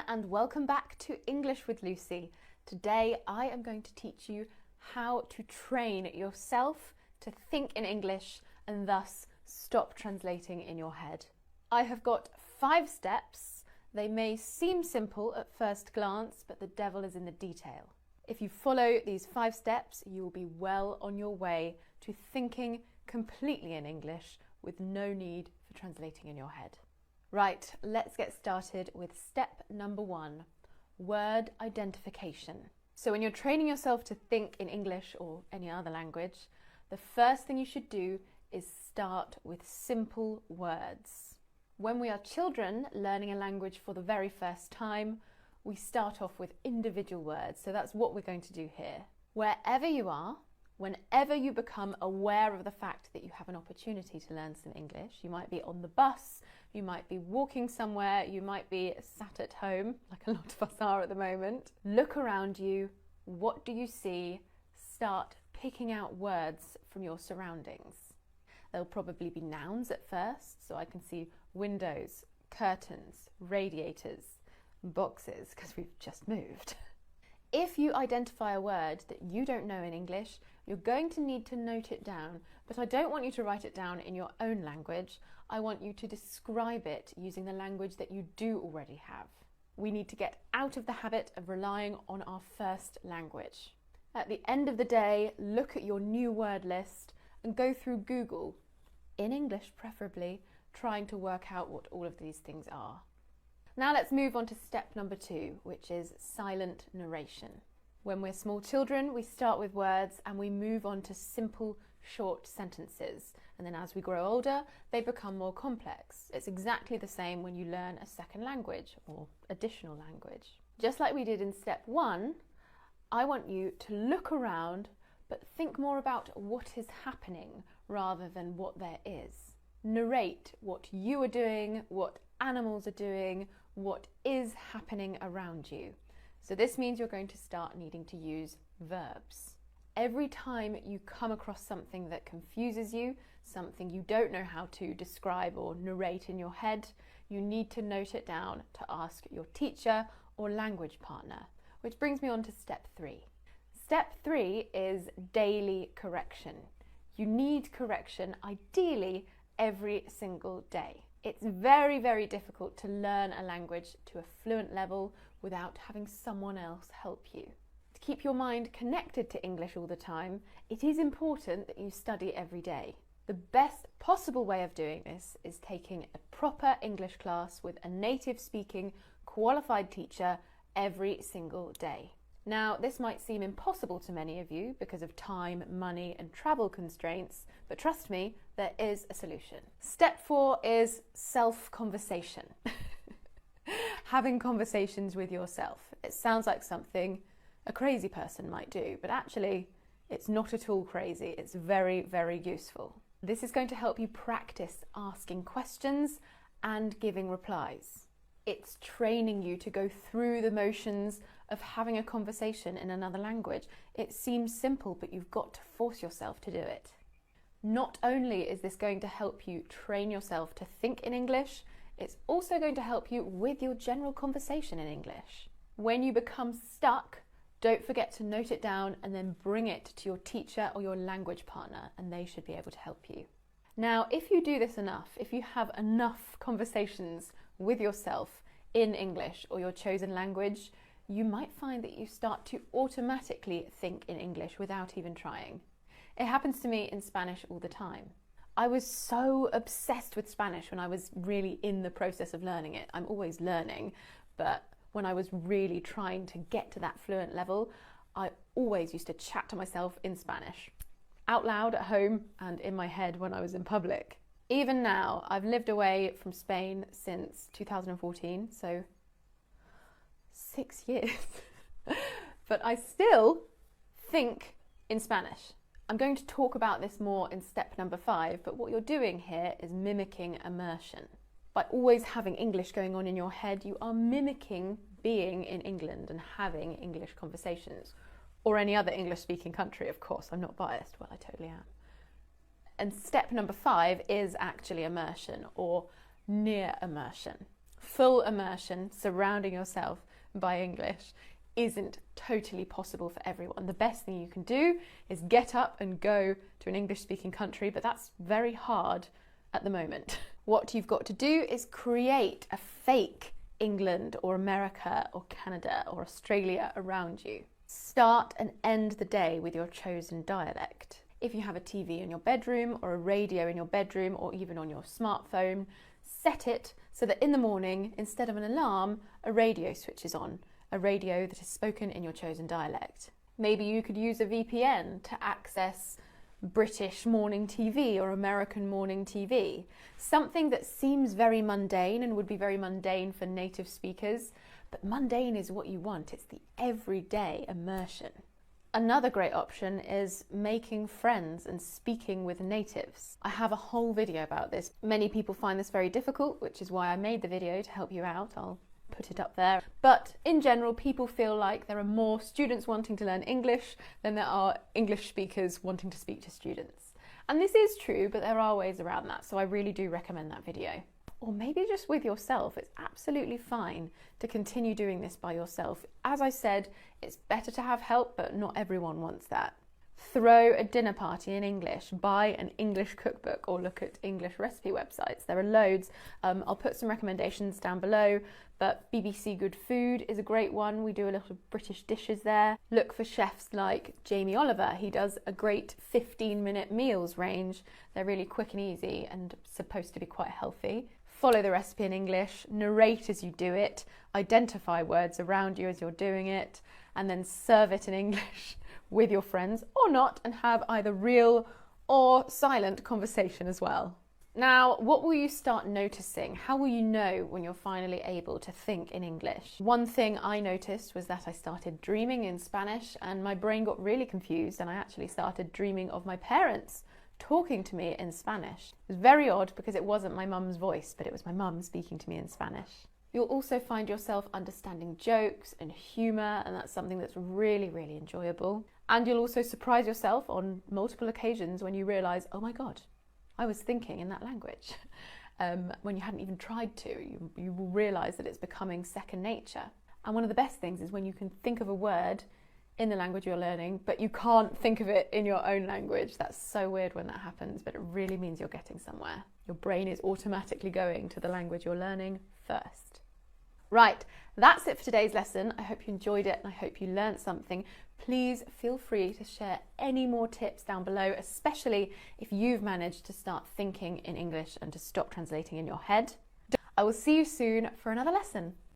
and welcome back to English with Lucy. Today I am going to teach you how to train yourself to think in English and thus stop translating in your head. I have got 5 steps. They may seem simple at first glance, but the devil is in the detail. If you follow these 5 steps, you will be well on your way to thinking completely in English with no need for translating in your head. Right, let's get started with step number 1, word identification. So when you're training yourself to think in English or any other language, the first thing you should do is start with simple words. When we are children learning a language for the very first time, we start off with individual words. So that's what we're going to do here. Wherever you are, whenever you become aware of the fact that you have an opportunity to learn some English, you might be on the bus, you might be walking somewhere, you might be sat at home, like a lot of us are at the moment. Look around you. What do you see? Start picking out words from your surroundings. There'll probably be nouns at first, so I can see windows, curtains, radiators, boxes, because we've just moved. If you identify a word that you don't know in English, you're going to need to note it down, but I don't want you to write it down in your own language. I want you to describe it using the language that you do already have. We need to get out of the habit of relying on our first language. At the end of the day, look at your new word list and go through Google, in English preferably, trying to work out what all of these things are. Now let's move on to step number 2, which is silent narration. When we're small children, we start with words and we move on to simple, short sentences. And then as we grow older, they become more complex. It's exactly the same when you learn a second language or additional language. Just like we did in step 1, I want you to look around, but think more about what is happening rather than what there is. Narrate what you are doing, what animals are doing, what is happening around you. So this means you're going to start needing to use verbs. Every time you come across something that confuses you, something you don't know how to describe or narrate in your head, you need to note it down to ask your teacher or language partner, which brings me on to step 3. Step 3 is daily correction. You need correction, ideally, every single day. It's very, very difficult to learn a language to a fluent level without having someone else help you. To keep your mind connected to English all the time, it is important that you study every day. The best possible way of doing this is taking a proper English class with a native speaking, qualified teacher every single day. Now, this might seem impossible to many of you because of time, money, and travel constraints, but trust me, there is a solution. Step 4 is self-conversation. Having conversations with yourself. It sounds like something a crazy person might do, but actually, it's not at all crazy. It's very, very useful. This is going to help you practice asking questions and giving replies. It's training you to go through the motions of having a conversation in another language. It seems simple, but you've got to force yourself to do it. Not only is this going to help you train yourself to think in English, it's also going to help you with your general conversation in English. When you become stuck, don't forget to note it down and then bring it to your teacher or your language partner, and they should be able to help you. Now, if you do this enough, if you have enough conversations with yourself in English or your chosen language, you might find that you start to automatically think in English without even trying. It happens to me in Spanish all the time. I was so obsessed with Spanish when I was really in the process of learning it. I'm always learning, but when I was really trying to get to that fluent level, I always used to chat to myself in Spanish, out loud at home and in my head when I was in public. Even now, I've lived away from Spain since 2014, so 6 years, but I still think in Spanish. I'm going to talk about this more in step number 5, but what you're doing here is mimicking immersion. By always having English going on in your head, you are mimicking being in England and having English conversations, or any other English-speaking country, of course. I'm not biased. Well, I totally am. And step number 5 is actually immersion or near immersion. full immersion, surrounding yourself by English, isn't totally possible for everyone. The best thing you can do is get up and go to an English-speaking country, but that's very hard at the moment. What you've got to do is create a fake England or America or Canada or Australia around you. Start and end the day with your chosen dialect. If you have a TV in your bedroom or a radio in your bedroom or even on your smartphone, set it so that in the morning, instead of an alarm, a radio switches on, a radio that is spoken in your chosen dialect. Maybe you could use a VPN to access British morning TV or American morning TV. Something that seems very mundane and would be very mundane for native speakers, but mundane is what you want. It's the everyday immersion. Another great option is making friends and speaking with natives. I have a whole video about this. Many people find this very difficult, which is why I made the video to help you out. I'll put it up there. But in general, people feel like there are more students wanting to learn English than there are English speakers wanting to speak to students. And this is true, but there are ways around that. So I really do recommend that video. Or maybe just with yourself. It's absolutely fine to continue doing this by yourself. As I said, it's better to have help, but not everyone wants that. Throw a dinner party in English, buy an English cookbook, or look at English recipe websites. There are loads. I'll put some recommendations down below, but BBC Good Food is a great one. We do a lot of British dishes there. Look for chefs like Jamie Oliver. He does a great 15-minute meals range. They're really quick and easy and supposed to be quite healthy. Follow the recipe in English, narrate as you do it, identify words around you as you're doing it, and then serve it in English with your friends or not, and have either real or silent conversation as well. Now, what will you start noticing? How will you know when you're finally able to think in English? One thing I noticed was that I started dreaming in Spanish and my brain got really confused, and I actually started dreaming of my parents talking to me in Spanish. It was very odd because it wasn't my mum's voice, but it was my mum speaking to me in Spanish. You'll also find yourself understanding jokes and humour, and that's something that's really, really enjoyable. And you'll also surprise yourself on multiple occasions when you realise, oh my God, I was thinking in that language. When you hadn't even tried to, you will realise that it's becoming second nature. And one of the best things is when you can think of a word in the language you're learning, but you can't think of it in your own language. That's so weird when that happens, but it really means you're getting somewhere. Your brain is automatically going to the language you're learning first. Right, that's it for today's lesson. I hope you enjoyed it and I hope you learned something. Please feel free to share any more tips down below, especially if you've managed to start thinking in English and to stop translating in your head. I will see you soon for another lesson.